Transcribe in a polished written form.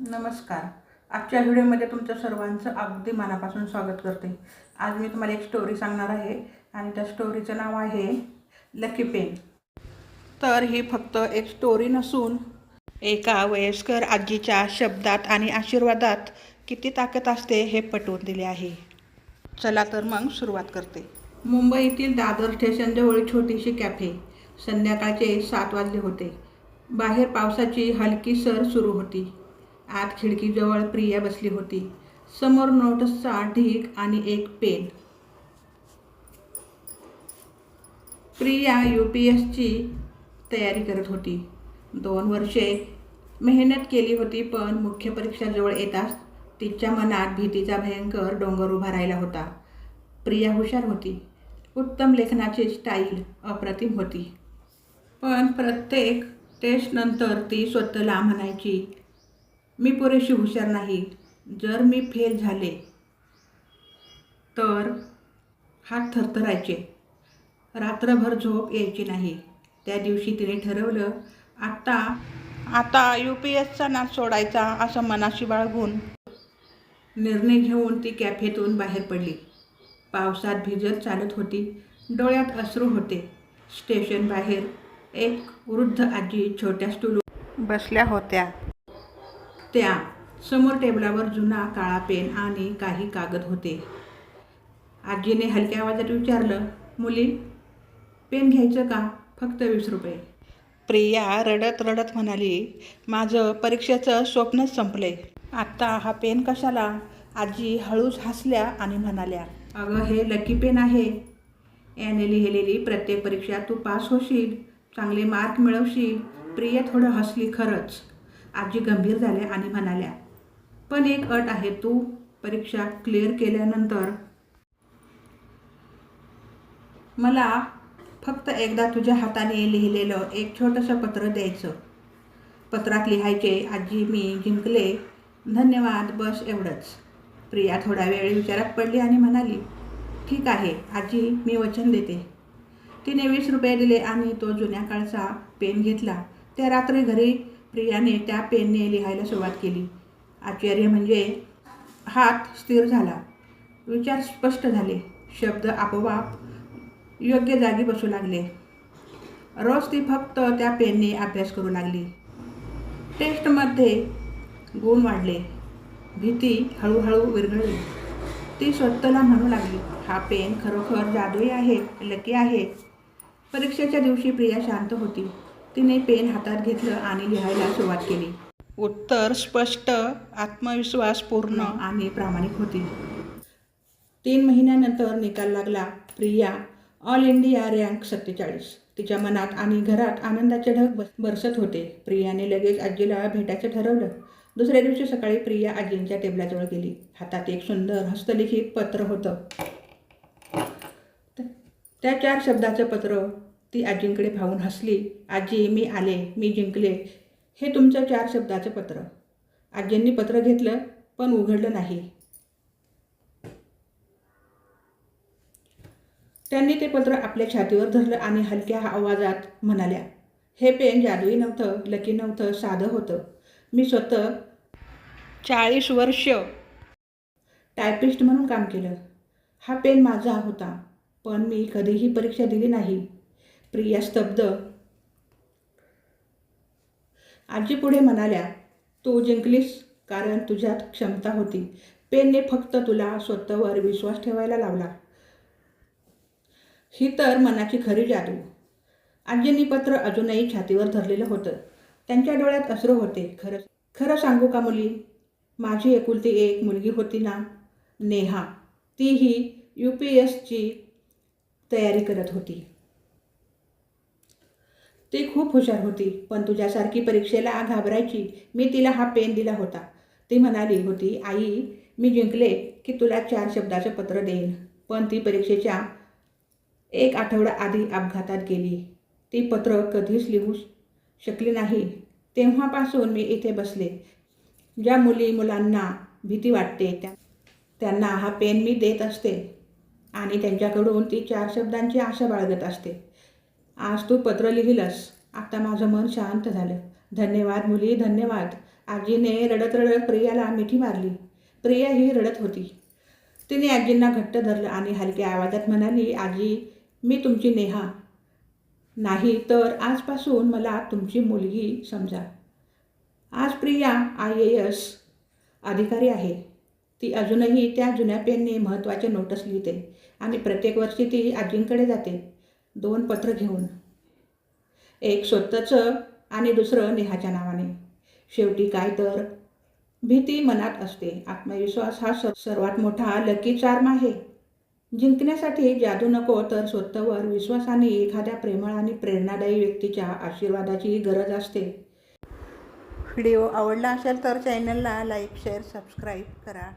नमस्कार. आजच्या व्हिडिओमध्ये तुमचं सर्वांचं अगदी मनापासून स्वागत करते. आज मी तुम्हाला एक स्टोरी सांगणार आहे आणि त्या स्टोरीचं नाव आहे लकी पेन. तर ही फक्त एक स्टोरी नसून एका वयस्कर आजीच्या शब्दात आणि आशीर्वादात किती ताकद असते हे पटवून दिले आहे. चला तर मग सुरुवात करते. मुंबईतील दादर स्टेशनजवळ छोटीशी कॅफे. संध्याकाळचे 7 वाजले होते. बाहेर पावसाची हलकी सर सुरू होती. आत खिडकीजवळ प्रिया बसली होती. समोर नोट्सचा ढीग आणि एक पेन. प्रिया UPSची तयारी करत होती. 2 वर्षे मेहनत केली होती, पण मुख्य परीक्षा जवळ येताच तिच्या मनात भीतीचा भयंकर डोंगर उभा राहिला होता. प्रिया हुशार होती. उत्तम लेखनाची स्टाईल अप्रतिम होती. पण प्रत्येक टेस्टनंतर ती स्वतःला म्हणायची, मी पुरेशी हुशार नाही. जर मी फेल झाले तर हात थरथरायचे. रात्रभर झोप यायची नाही. त्या दिवशी तिने ठरवलं, आता UPSचा नाद सोडायचा असं मनाशी बाळगून निर्णय घेऊन ती कॅफेतून बाहेर पडली. पावसात भिजत चालत होती. डोळ्यात अश्रू होते. स्टेशन बाहेर एक वृद्ध आजी छोट्या स्टूलवर बसल्या होत्या. त्या समोर टेबलावर जुना काळा पेन आणि काही कागद होते. आजीने हलक्या आवाजात विचारलं, मुली, पेन घ्यायचं का? फक्त 20 रुपये. प्रिया रडत रडत म्हणाली, माझं परीक्षेचं स्वप्नच संपलंय. आत्ता हा पेन कशाला? आजी हळूच हसल्या आणि म्हणाल्या, अगं, हे लकी पेन आहे. याने लिहिलेली प्रत्येक परीक्षा तू पास होशील, चांगले मार्क मिळवशील. प्रिया थोडं हसली. खरंच? आजी गंभीर झाल्या आणि म्हणाल्या, पण एक अट आहे. तू परीक्षा क्लिअर केल्यानंतर मला फक्त एकदा तुझ्या हाताने लिहिलेलं एक छोटंसं पत्र द्यायचं. पत्रात लिहायचे, आजी, मी जिंकले, धन्यवाद, बस एवढंच. प्रिया थोडा वेळ विचारात पडली आणि म्हणाली, ठीक आहे आजी, मी वचन देते. तिने 20 रुपये दिले आणि तो जुन्या काळचा पेन घेतला. त्या रात्री घरी प्रियाने त्या पेनने लिहायला सुरुवात केली. आश्चर्य म्हणजे हात स्थिर झाला, विचार स्पष्ट झाले, शब्द आपोआप योग्य जागी बसू लागले. रोज ती फक्त त्या पेनने अभ्यास करू लागली. टेस्टमध्ये गुण वाढले. भीती हळूहळू विरघळली. ती स्वतःला म्हणू लागली, हा पेन खरोखर जादुई आहे, लकी आहे. परीक्षेच्या दिवशी प्रिया शांत होती. तिने पेन हातात घेतलं आणि लिहायला सुरुवात केली. उत्तर स्पष्ट, आत्मविश्वासपूर्ण आणि प्रामाणिक होती. 3 महिन्यानंतर निकाल लागला. Priya all India rank 47. तिच्या मनात आणि घरात आनंदाचे ढग बरसत होते. प्रियाने लगेच आजीला भेटायचं ठरवलं. दुसऱ्या दिवशी सकाळी प्रिया आजींच्या टेबलाजवळ गेली. हातात एक सुंदर हस्तलिखित पत्र होतं. त्या 4 शब्दाचं पत्र. ती आजींकडे पाहून हसली. आजी, मी आले, मी जिंकले. हे तुमचं 4 शब्दाचं पत्र. आजींनी पत्र घेतलं, पण उघडलं नाही. त्यांनी ते पत्र आपल्या छातीवर धरलं आणि हलक्या आवाजात म्हणाल्या, हे पेन जादुई नव्हतं, लकी नव्हतं, साधं होतं. मी स्वतः 40 वर्ष टायपिस्ट म्हणून काम केलं. हा पेन माझा होता, पण मी कधीही परीक्षा दिली नाही. प्रिया स्तब्ध. आजी पुढे म्हणाल्या, तू जिंकलीस कारण तुझ्यात क्षमता होती. पेनने फक्त तुला स्वतःवर विश्वास ठेवायला लावला. ही तर मनाची खरी जादू. आजींनी पत्र अजूनही छातीवर धरलेलं होतं. त्यांच्या डोळ्यात अश्रू होते. खरं सांगू का मुली, माझी एकुलती एक मुलगी होती ना, नेहा. तीही UPSची तयारी करत होती. ती खूप हुशार होती, पण तुझ्यासारखी परीक्षेला घाबरायची. मी तिला हा पेन दिला होता. ती म्हणाली होती, आई, मी जिंकले की तुला 4 शब्दाचं पत्र देईन. पण ती परीक्षेच्या 1 आठवडा आधी अपघातात गेली. ती पत्र कधीच लिहू शकली नाही. तेव्हापासून मी इथे बसले. ज्या मुलांना भीती वाटते त्यांना हा पेन मी देत असते आणि त्यांच्याकडून ती 4 शब्दांची आशा बाळगत असते. आज तू पत्र लिहिलंस. आता माझं मन शांत झालं. धन्यवाद मुली, धन्यवाद. आजीने रडत रडत प्रियाला मिठी मारली. प्रिया ही रडत होती. तिने आजींना घट्ट धरलं आणि हलक्या आवाजात म्हणाली, आजी, मी तुमची नेहा नाही, तर आजपासून मला तुमची मुलगी समजा. आज प्रिया IAS अधिकारी आहे. ती अजूनही त्या जुन्या पेनने महत्त्वाचे नोट्स लिहिते आणि प्रत्येक वर्षी ती आजींकडे जाते 2 पत्र घेऊन. एक स्वतःचं आणि दुसरं नेहाच्या नावाने. शेवटी काय तर भीती मनात असते. आत्मविश्वास हा सर्वात मोठा लकी चार्म आहे. जिंकण्यासाठी जादू नको, तर स्वतःवर विश्वासाने एखाद्या प्रेमळ आणि प्रेरणादायी व्यक्तीच्या आशीर्वादाची गरज असते. व्हिडिओ आवडला असेल तर चॅनलला लाईक, शेअर, सबस्क्राईब करा.